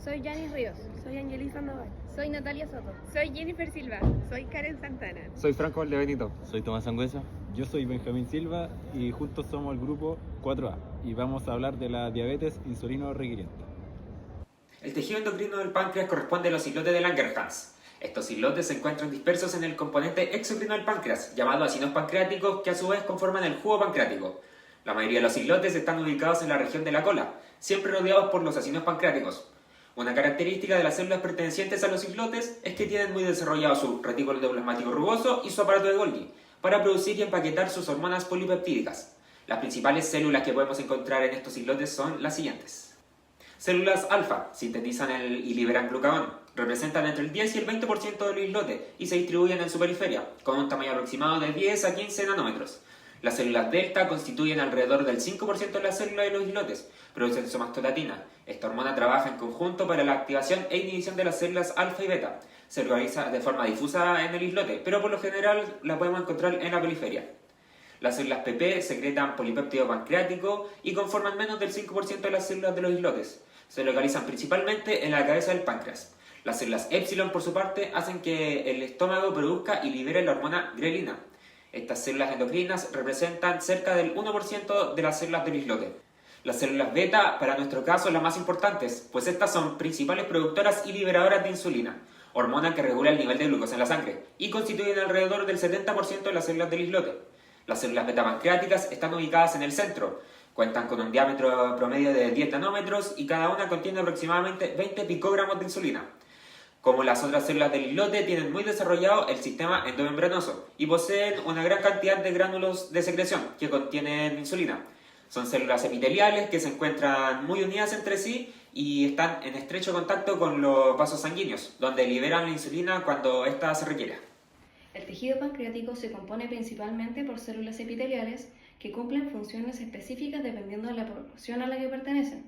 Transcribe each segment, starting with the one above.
Soy Yanis Ríos. Soy Angeli Sandoval. Soy Natalia Soto. Soy Jennifer Silva. Soy Karen Santana. Soy Franco Valdebenito. Soy Tomás Sangüesa. Yo soy Benjamín Silva y juntos somos el grupo 4A y vamos a hablar de la diabetes insulino requiriente. El tejido endocrino del páncreas corresponde a los islotes de Langerhans. Estos islotes se encuentran dispersos en el componente exocrino del páncreas, llamado ácidos pancreáticos, que a su vez conforman el jugo pancreático. La mayoría de los islotes están ubicados en la región de la cola, siempre rodeados por los ácidos pancreáticos. Una característica de las células pertenecientes a los islotes es que tienen muy desarrollado su retículo endoplasmático rugoso y su aparato de Golgi, para producir y empaquetar sus hormonas polipeptídicas. Las principales células que podemos encontrar en estos islotes son las siguientes. Células alfa sintetizan y liberan glucagón, representan entre el 10 y el 20% del islote y se distribuyen en su periferia, con un tamaño aproximado de 10 a 15 nanómetros. Las células delta constituyen alrededor del 5% de las células de los islotes, producen somatostatina. Esta hormona trabaja en conjunto para la activación e inhibición de las células alfa y beta. Se organiza de forma difusa en el islote, pero por lo general la podemos encontrar en la periferia. Las células PP secretan polipéptido pancreático y conforman menos del 5% de las células de los islotes. Se localizan principalmente en la cabeza del páncreas. Las células épsilon, por su parte, hacen que el estómago produzca y libere la hormona grelina. Estas células endocrinas representan cerca del 1% de las células del islote. Las células beta, para nuestro caso, son las más importantes, pues estas son principales productoras y liberadoras de insulina, hormona que regula el nivel de glucosa en la sangre, y constituyen alrededor del 70% de las células del islote. Las células beta pancreáticas están ubicadas en el centro, cuentan con un diámetro promedio de 10 nanómetros y cada una contiene aproximadamente 20 picogramos de insulina. Como las otras células del islote, tienen muy desarrollado el sistema endomembranoso y poseen una gran cantidad de gránulos de secreción que contienen insulina. Son células epiteliales que se encuentran muy unidas entre sí y están en estrecho contacto con los vasos sanguíneos, donde liberan la insulina cuando ésta se requiere. El tejido pancreático se compone principalmente por células epiteliales que cumplen funciones específicas dependiendo de la proporción a la que pertenecen.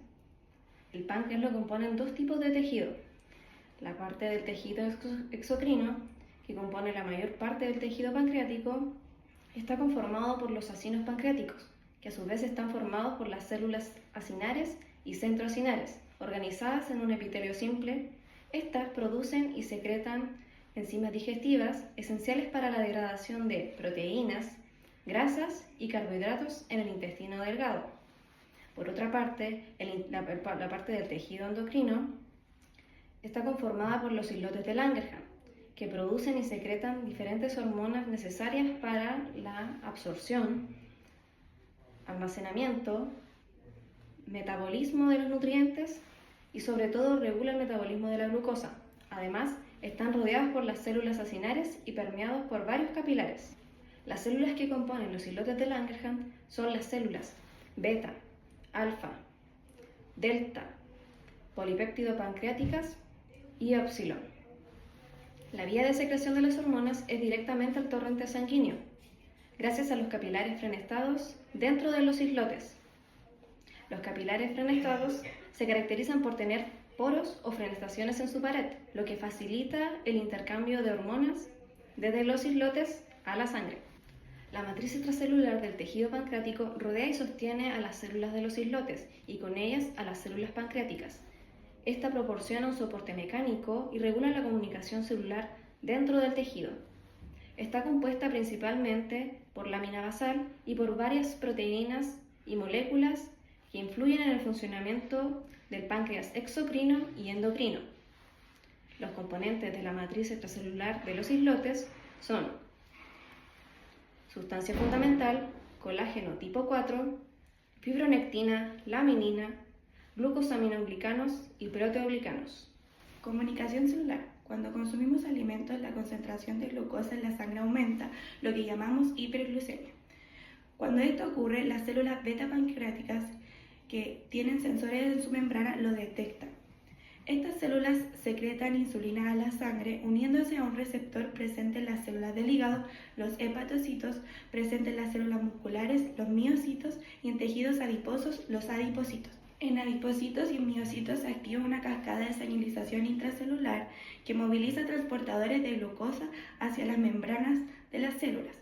El páncreas lo componen dos tipos de tejido. La parte del tejido exocrino, que compone la mayor parte del tejido pancreático, está conformado por los acinos pancreáticos, que a su vez están formados por las células acinares y centroacinares, organizadas en un epitelio simple. Estas producen y secretan enzimas digestivas esenciales para la degradación de proteínas, grasas y carbohidratos en el intestino delgado. Por otra parte, la parte del tejido endocrino está conformada por los islotes de Langerhans, que producen y secretan diferentes hormonas necesarias para la absorción, almacenamiento, metabolismo de los nutrientes y sobre todo regula el metabolismo de la glucosa. Además, están rodeados por las células acinares y permeados por varios capilares. Las células que componen los islotes de Langerhans son las células beta, alfa, delta, polipéptido pancreáticas y epsilon. La vía de secreción de las hormonas es directamente al torrente sanguíneo, gracias a los capilares fenestados dentro de los islotes. Los capilares fenestados se caracterizan por tener poros o fenestaciones en su pared, lo que facilita el intercambio de hormonas desde los islotes a la sangre. La matriz extracelular del tejido pancreático rodea y sostiene a las células de los islotes y con ellas a las células pancreáticas. Esta proporciona un soporte mecánico y regula la comunicación celular dentro del tejido. Está compuesta principalmente por lámina basal y por varias proteínas y moléculas que influyen en el funcionamiento del páncreas exocrino y endocrino. Los componentes de la matriz extracelular de los islotes son sustancia fundamental, colágeno tipo 4, fibronectina, laminina, glucosaminoglicanos y proteoglicanos. Comunicación celular. Cuando consumimos alimentos, la concentración de glucosa en la sangre aumenta, lo que llamamos hiperglucemia. Cuando esto ocurre, las células beta pancreáticas que tienen sensores en su membrana lo detectan. Estas células secretan insulina a la sangre uniéndose a un receptor presente en las células del hígado, los hepatocitos, presentes en las células musculares, los miocitos, y en tejidos adiposos, los adipocitos. En adipocitos y miocitos se activa una cascada de señalización intracelular que moviliza transportadores de glucosa hacia las membranas de las células,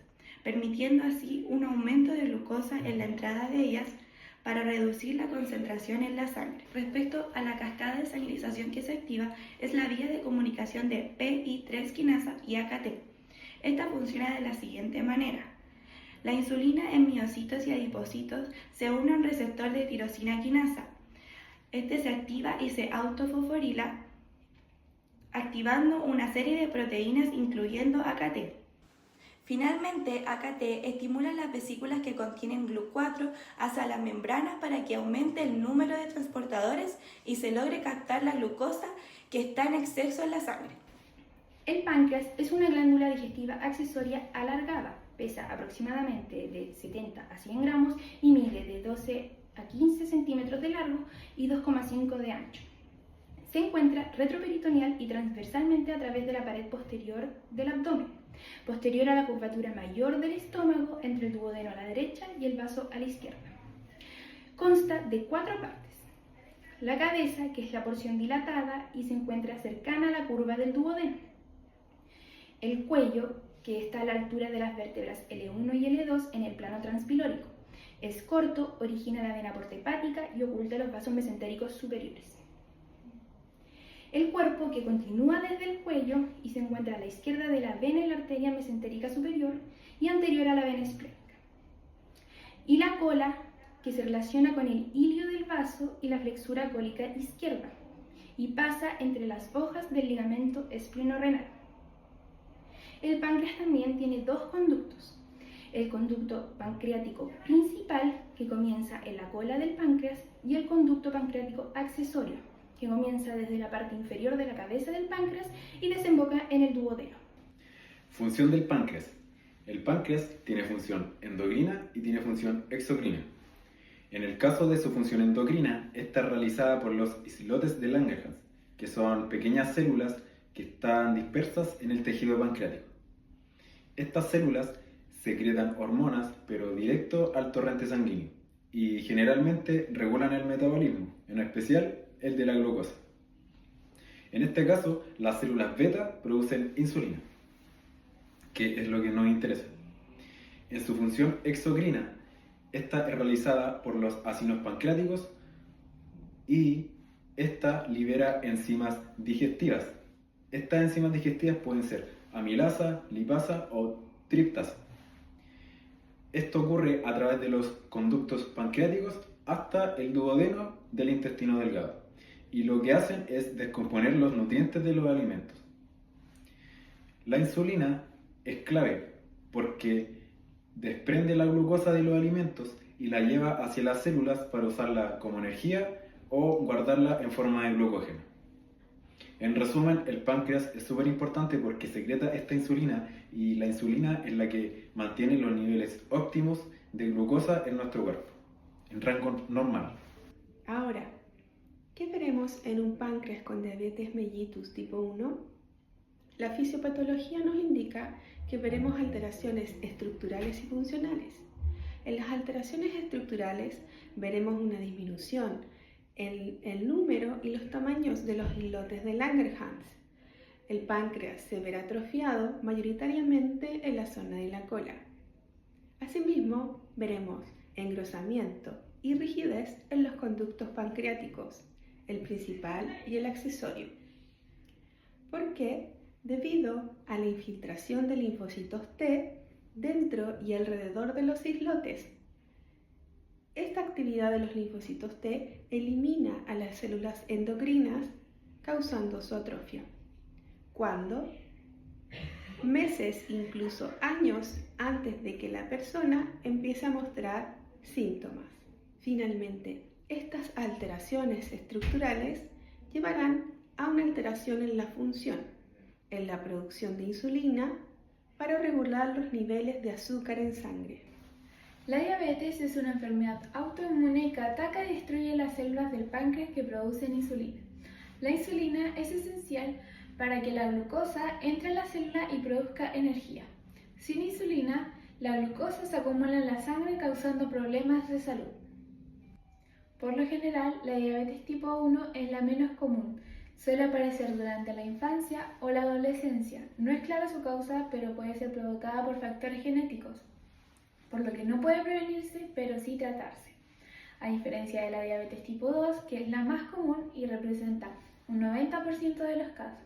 permitiendo así un aumento de glucosa en la entrada de ellas para reducir la concentración en la sangre. Respecto a la cascada de sanguinización que se activa, es la vía de comunicación de PI3 quinasa y AKT. Esta funciona de la siguiente manera. La insulina en miocitos y adipocitos se une a un receptor de tirosina quinasa. Este se activa y se autofosforila, activando una serie de proteínas incluyendo AKT. Finalmente, AKT estimula las vesículas que contienen GLUC4 hacia las membranas para que aumente el número de transportadores y se logre captar la glucosa que está en exceso en la sangre. El páncreas es una glándula digestiva accesoria alargada, pesa aproximadamente de 70 a 100 gramos y mide de 12 a 15 centímetros de largo y 2,5 de ancho. Se encuentra retroperitoneal y transversalmente a través de la pared posterior del abdomen, posterior a la curvatura mayor del estómago entre el duodeno a la derecha y el vaso a la izquierda. Consta de 4 partes. La cabeza, que es la porción dilatada y se encuentra cercana a la curva del duodeno. El cuello, que está a la altura de las vértebras L1 y L2 en el plano transpilórico. Es corto, origina la vena porta hepática y oculta los vasos mesentéricos superiores. El cuerpo, que continúa desde el cuello y se encuentra a la izquierda de la vena y la arteria mesentérica superior y anterior a la vena esplénica. Y la cola, que se relaciona con el hilio del vaso y la flexura cólica izquierda y pasa entre las hojas del ligamento esplenorenal. El páncreas también tiene 2 conductos. El conducto pancreático principal, que comienza en la cola del páncreas, y el conducto pancreático accesorio, que comienza desde la parte inferior de la cabeza del páncreas y desemboca en el duodeno. Función del páncreas. El páncreas tiene función endocrina y tiene función exocrina. En el caso de su función endocrina, está realizada por los islotes de Langerhans, que son pequeñas células que están dispersas en el tejido pancreático. Estas células secretan hormonas, pero directo al torrente sanguíneo, y generalmente regulan el metabolismo, en especial el de la glucosa. En este caso, las células beta producen insulina, que es lo que nos interesa. En su función exocrina, esta es realizada por los ácidos pancreáticos y esta libera enzimas digestivas. Estas enzimas digestivas pueden ser amilasa, lipasa o triptasa. Esto ocurre a través de los conductos pancreáticos hasta el duodeno del intestino delgado, y lo que hacen es descomponer los nutrientes de los alimentos. La insulina es clave porque desprende la glucosa de los alimentos y la lleva hacia las células para usarla como energía o guardarla en forma de glucógeno. En resumen, el páncreas es súper importante porque secreta esta insulina, y la insulina es la que mantiene los niveles óptimos de glucosa en nuestro cuerpo, en rango normal. Ahora, ¿qué veremos en un páncreas con diabetes mellitus tipo 1? La fisiopatología nos indica que veremos alteraciones estructurales y funcionales. En las alteraciones estructurales veremos una disminución en el número y los tamaños de los islotes de Langerhans. El páncreas se verá atrofiado mayoritariamente en la zona de la cola. Asimismo, veremos engrosamiento y rigidez en los conductos pancreáticos, el principal y el accesorio. ¿Por qué? Debido a la infiltración de linfocitos T dentro y alrededor de los islotes. Esta actividad de los linfocitos T elimina a las células endocrinas, causando su atrofia. ¿Cuándo? Meses, incluso años antes de que la persona empiece a mostrar síntomas. Finalmente, estas alteraciones estructurales llevarán a una alteración en la función, en la producción de insulina, para regular los niveles de azúcar en sangre. La diabetes es una enfermedad autoinmune que ataca y destruye las células del páncreas que producen insulina. La insulina es esencial para que la glucosa entre en la célula y produzca energía. Sin insulina, la glucosa se acumula en la sangre causando problemas de salud. Por lo general, la diabetes tipo 1 es la menos común. Suele aparecer durante la infancia o la adolescencia. No es clara su causa, pero puede ser provocada por factores genéticos, por lo que no puede prevenirse, pero sí tratarse. a diferencia de la diabetes tipo 2, que es la más común y representa un 90% de los casos,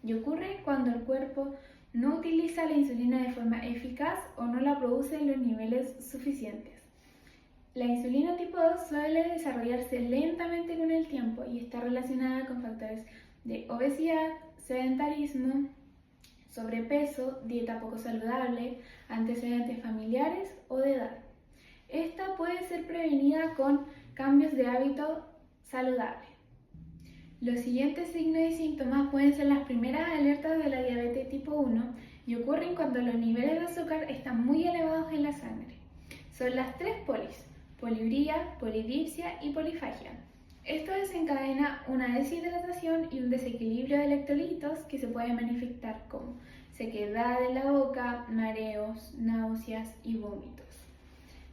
y ocurre cuando el cuerpo no utiliza la insulina de forma eficaz o no la produce en los niveles suficientes. La insulina tipo 2 suele desarrollarse lentamente con el tiempo y está relacionada con factores de obesidad, sedentarismo, sobrepeso, dieta poco saludable, antecedentes familiares o de edad. Esta puede ser prevenida con cambios de hábito saludable. Los siguientes signos y síntomas pueden ser las primeras alertas de la diabetes tipo 1 y ocurren cuando los niveles de azúcar están muy elevados en la sangre. Son las 3 polis: poliuria, polidipsia y polifagia. Esto desencadena una deshidratación y un desequilibrio de electrolitos que se pueden manifestar como sequedad en la boca, mareos, náuseas y vómitos.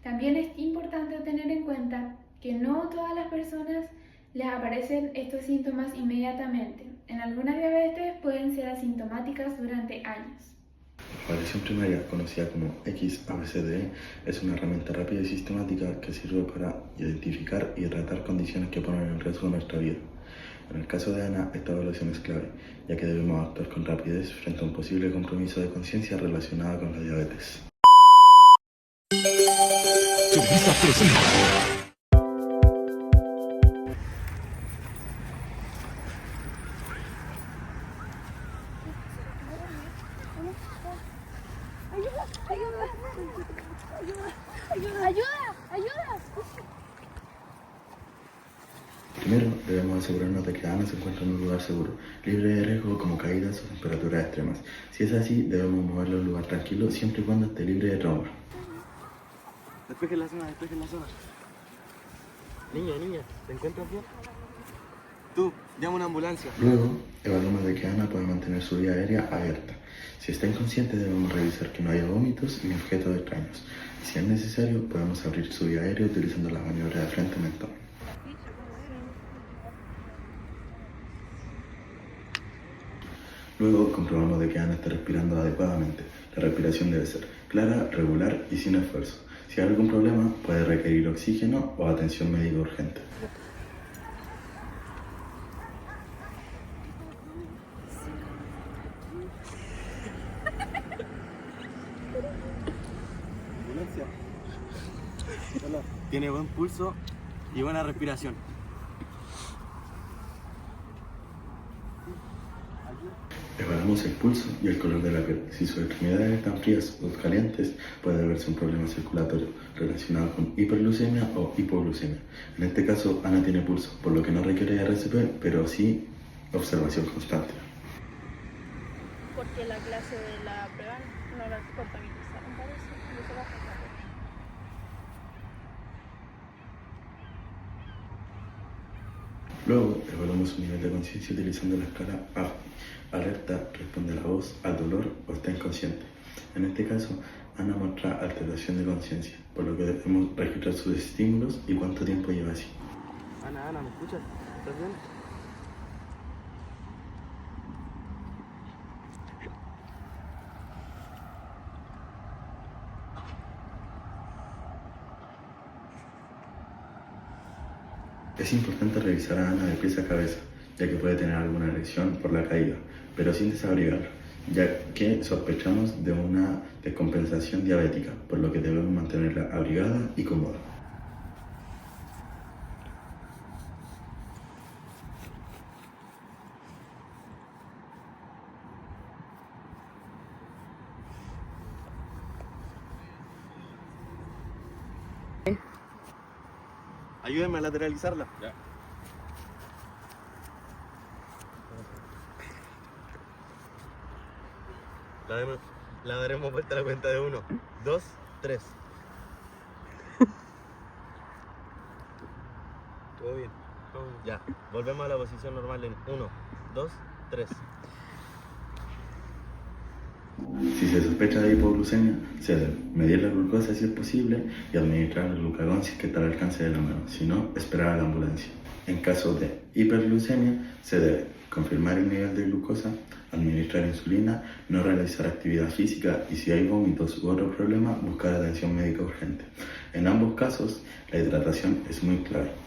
También es importante tener en cuenta que no todas las personas les aparecen estos síntomas inmediatamente. En algunas diabetes pueden ser asintomáticas durante años. La evaluación primaria, conocida como XABCDE, es una herramienta rápida y sistemática que sirve para identificar y tratar condiciones que ponen en riesgo nuestra vida. En el caso de Ana, esta evaluación es clave, ya que debemos actuar con rapidez frente a un posible compromiso de conciencia relacionado con la diabetes. Primero, debemos asegurarnos de que Ana se encuentra en un lugar seguro, libre de riesgo como caídas o temperaturas extremas. Si es así, debemos moverla a un lugar tranquilo siempre y cuando esté libre de trauma. Despeje la zona, despeje la zona. Niña, ¿te encuentras bien? Tú, llama una ambulancia. Luego, evaluamos de que Ana puede mantener su vía aérea abierta. Si está inconsciente, debemos revisar que no haya vómitos ni objetos extraños. Y si es necesario, podemos abrir su vía aérea utilizando la maniobra de frente mentón. Luego, comprobamos de que Ana está respirando adecuadamente. La respiración debe ser clara, regular y sin esfuerzo. Si hay algún problema, puede requerir oxígeno o atención médica urgente. Tiene buen pulso y buena respiración. Evaluamos el pulso y el color de la piel. Si sus extremidades están frías o calientes, puede deberse un problema circulatorio relacionado con hiperglucemia o hipoglucemia. En este caso, Ana tiene pulso, por lo que no requiere RCP, pero sí observación constante. Porque la clase de la prueba no la contabilizaron, parece. No se va a contar. Luego, evaluamos su nivel de conciencia utilizando la escala A. Alerta, responde a la voz, al dolor o está inconsciente. En este caso, Ana muestra alteración de conciencia, por lo que debemos registrar sus estímulos y cuánto tiempo lleva así. Ana, ¿me escuchas? ¿Estás bien? Es importante revisar a Ana de pies a cabeza, ya que puede tener alguna lesión por la caída, pero sin desabrigarla, ya que sospechamos de una descompensación diabética, por lo que debemos mantenerla abrigada y cómoda. Ayúdenme a lateralizarla. Ya. La daremos vuelta a la cuenta de 1, 2, 3. ¿Todo bien? Ya, volvemos a la posición normal en 1, 2, 3. Si se sospecha de hipoglucemia, se debe medir la glucosa si es posible y administrar el glucagón si es que está al alcance de la mano, si no, esperar a la ambulancia. En caso de hiperglucemia, se debe confirmar el nivel de glucosa, administrar insulina, no realizar actividad física y si hay vómitos u otro problema, buscar atención médica urgente. En ambos casos, la hidratación es muy clave.